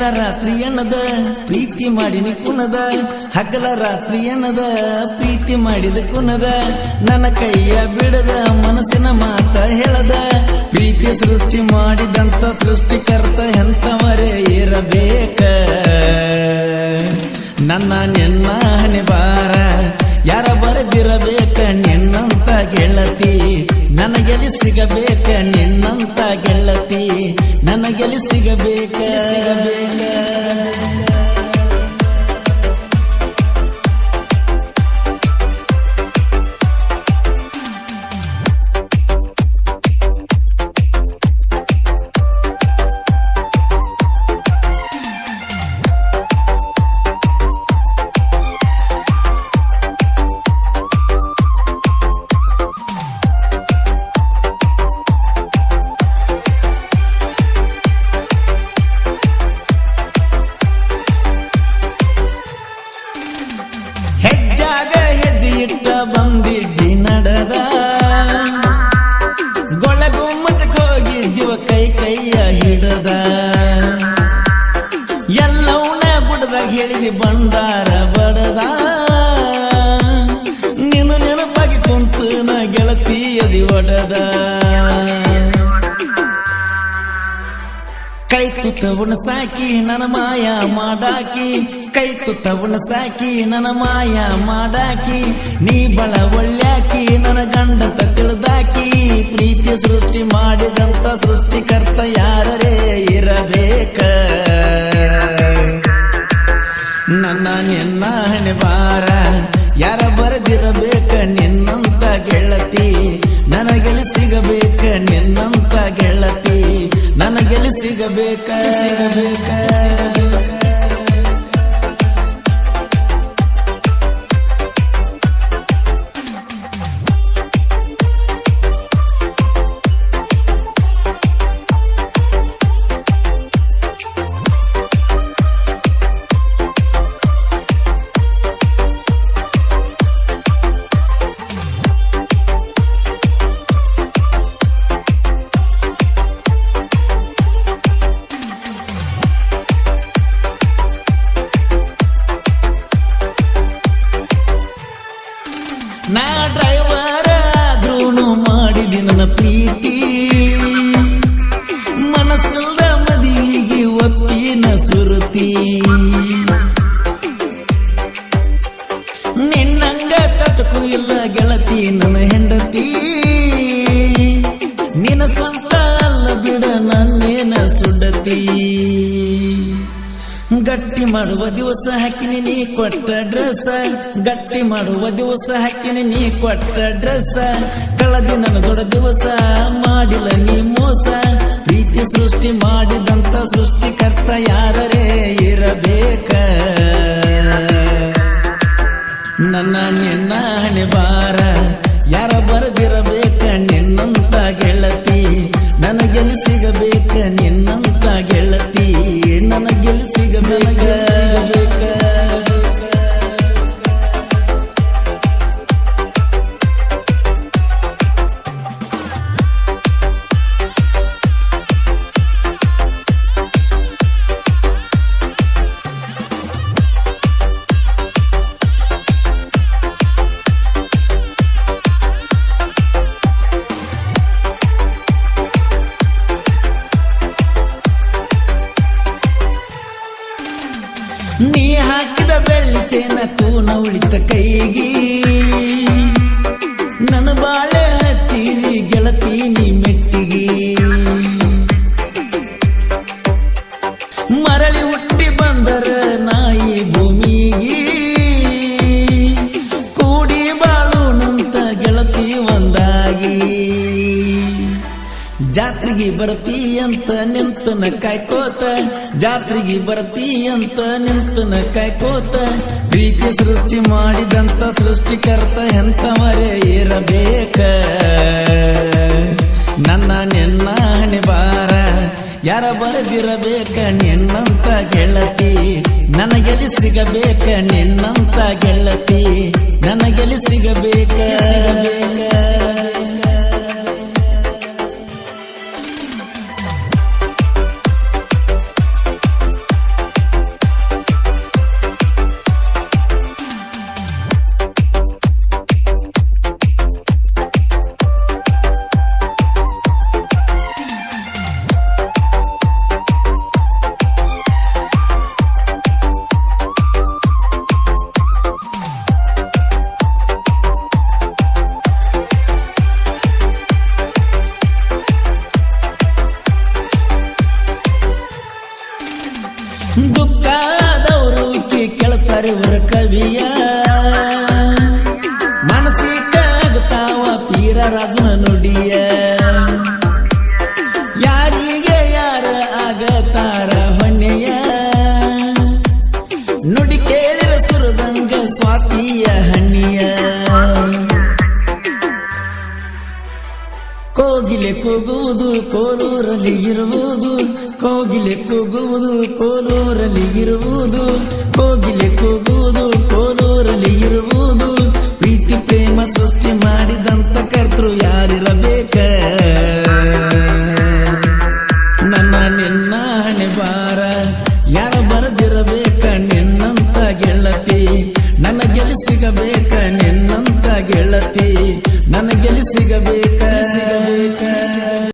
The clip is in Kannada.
ಹಗಲ ರಾತ್ರಿ ಎನ್ನದ ಪ್ರೀತಿ ಮಾಡಿನಿ ಕುನದ ಹಗಲ ರಾತ್ರಿ ಎನ್ನದ ಪ್ರೀತಿ ಮಾಡಿದ ಕುನದ ನನ್ನ ಕೈಯ ಬಿಡದ ಮನಸ್ಸಿನ ಮಾತ ಹೇಳದ ಪ್ರೀತಿ ಸೃಷ್ಟಿ ಮಾಡಿದಂತ ಸೃಷ್ಟಿಕರ್ತ ಎಂತವರೇ ಇರಬೇಕ ನನ್ನ ನಿನ್ನ ಹಣೆ ಬಾರ ಯಾರ ಬರೆದಿರಬೇಕ ನಿನ್ನಂತ ಗೆಳತಿ ನನಗೆಲಿ ಸಿಗಬೇಕ ನಿನ್ನಂತ ಗೆಳತಿ ನನಗೆಲಿ ಸಿಗಬೇಕ ಹೆಜ್ಜಾಗ ಹೆಜ್ಜೆ ಇಟ್ಟ ಬಂದಿದ್ದಿ ನಡೆದ ಗೊಳಗುಮ್ಮಟಕ್ಕೆ ಹೋಗಿದ್ದೀವ ಕೈಯ ಹಿಡದ ಎಲ್ಲವನ್ನ ಬುಡದಾಗ ಹೇಳಿದಿ ಬಂಡಾರ ಬಡದ ನಿನ್ನ ನೆನಪಾಗಿ ಕುಂತು ನ ಗೆಳತಿ ಅದಿ ಒಡದ ಕೈ ತುತ್ತವನ್ನ ಸಾಕಿ ನನ್ನ ಮಾಯ ಮಾಡಾಕಿ ಕೈ ತುತ್ತವನ್ನ ಸಾಕಿ ನನ್ನ ಮಾಯ ಮಾಡಾಕಿ ನೀ ಬಳ ಒಳ್ಳ್ಯಾಕಿ ನನ್ನ ಗಂಡಂತ ತಿಳಿದಾಕಿ ಪ್ರೀತಿ ಸೃಷ್ಟಿ ಮಾಡಿದಂತ ಸೃಷ್ಟಿಕರ್ತ ಯಾರೇ ಇರಬೇಕ ನನ್ನ ನಿನ್ನ ಹಣೆ ಬಾರ ಯಾರ ಬರೆದಿರಬೇಕ ನಿನ್ನಂತ ಗೆಳತಿ ನನಗೆಲಿ ಸಿಗಬೇಕ ನಿನ್ನಂತ ಗೆಳತಿ ನನಗೆಲಿ ಸಿಗಬೇಕ ನಾ ಡ್ರೈವರ್ ಆದ್ರೂನು ಮಾಡಿದಿ ನನ್ನ ಪ್ರೀತಿ ಮನಸ್ಸಲ್ದ ಮದಿಗೆ ಒಪ್ಪಿನ ಸುರುತಿ ನಿನ್ನಂಗ ತಟಕು ಇಲ್ಲ ಗೆಳತಿ ನನ್ನ ಹೆಂಡತಿ ನಿನ್ನ ಸ್ವಂತ ಅಲ್ಲ ಬಿಡ ನನ್ನೇನ ಸುಡತಿ ಗಟ್ಟಿ ಮಾಡುವ ದಿವಸ ಹಾಕಿನಿ ನೀ ಕೊಟ್ಟ ಡ್ರೆಸ್ ಗಟ್ಟಿ ಮಾಡುವ ದಿವಸ ಹಾಕಿನಿ ನೀ ಕೊಟ್ಟ ಡ್ರೆಸ್ ಕಳೆದಿ ನನ್ನ ದೊಡ್ಡ ದಿವಸ ಮಾಡಿಲ್ಲ ನೀ ಮೋಸ ಪ್ರೀತಿ ಸೃಷ್ಟಿ ಮಾಡಿದಂತ ಸೃಷ್ಟಿಕರ್ತ ಯಾರೇ ಇರಬೇಕ ನನ್ನ ನಿನ್ನ ಹಣೆ ಬಾರ ಯಾರ ಬರೆದಿರಬೇಕ ನಿನ್ನಂತ ಗೆಳತಿ ನನಗೆಲ್ಲಿ ಸಿಗಬೇಕ ನಿನ್ನಂತ ಗೆಳತಿ ನನಗೆಲ್ಲಿ ಸಿಗಬೇಕ ನೀ ಹಾಕಿದ ಬೆಳ್ಳಿ ಚೇನ ಕೂನ ಉಳಿತ ಕೈಗಿ ನನ್ನ ಬಾಳೆ ಹಚ್ಚಿರಿ ಗೆಳತಿ ನೀ ಮೆಟ್ಟಿಗಿ ಮರಳಿ ಹುಟ್ಟಿ ಬಂದರ ನಾಯಿ ಭೂಮಿಗಿ ಕೂಡಿ ಬಾಳುನಂತ ಗೆಳತಿ ಒಂದಾಗಿ ಜಾತ್ರೆಗೆ ಬರ್ತಿ ಅಂತ ನಿಂತನ ಕಾಯ್ಕೋತ ಜಾತ್ರೆಗೆ ಬರ್ತಿ ಅಂತ ನಿಂತನ ಕಾಯ್ಕೋತ ಪ್ರೀತಿ ಸೃಷ್ಟಿ ಮಾಡಿದಂತ ಸೃಷ್ಟಿಕರ್ತ ಎಂತವರೇ ಇರಬೇಕ ನನ್ನ ನಿನ್ನ ಹಣೆ ಬಾರ ಯಾರ ಬರೆದಿರಬೇಕ ನಿನ್ನಂತ ಗೆಳತಿ ನನಗೆಲಿ ಸಿಗಬೇಕ ನಿನ್ನಂತ ಗೆಳತಿ ನನಗೆಲಿ ಸಿಗಬೇಕ ಬರೆವರ ಕವಿಯ ಮನಸ್ಸಿಗಾಗುತ್ತಾವ ಪೀರ ರಾಜನ ನುಡಿಯ ಯಾರಿಗೆ ಯಾರ ಆಗತಾರ ಹೊನ್ನೆಯ ನುಡಿ ಕೇಳಿರ ಸುರದಂಗ ಸ್ವಾತಿಯ ಹಣ್ಣಿಯ ಕೋಗಿಲೆ ಕೂಗುವುದು ಕೋಲೂರಲ್ಲಿ ಇರುವುದು ಕೋಗಿಲೆ ಕೂಗುವುದು ಕೋಲೂರಲ್ಲಿ ಇರುವುದು ಕೋಗಿಲೆ ಕೂಗುವುದು ಕೋಲೂರಲ್ಲಿ ಇರುವುದು ಪ್ರೀತಿ ಪ್ರೇಮ ಸೃಷ್ಟಿ ಮಾಡಿದಂತ ಕರ್ತೃ ಯಾರಿರಬೇಕು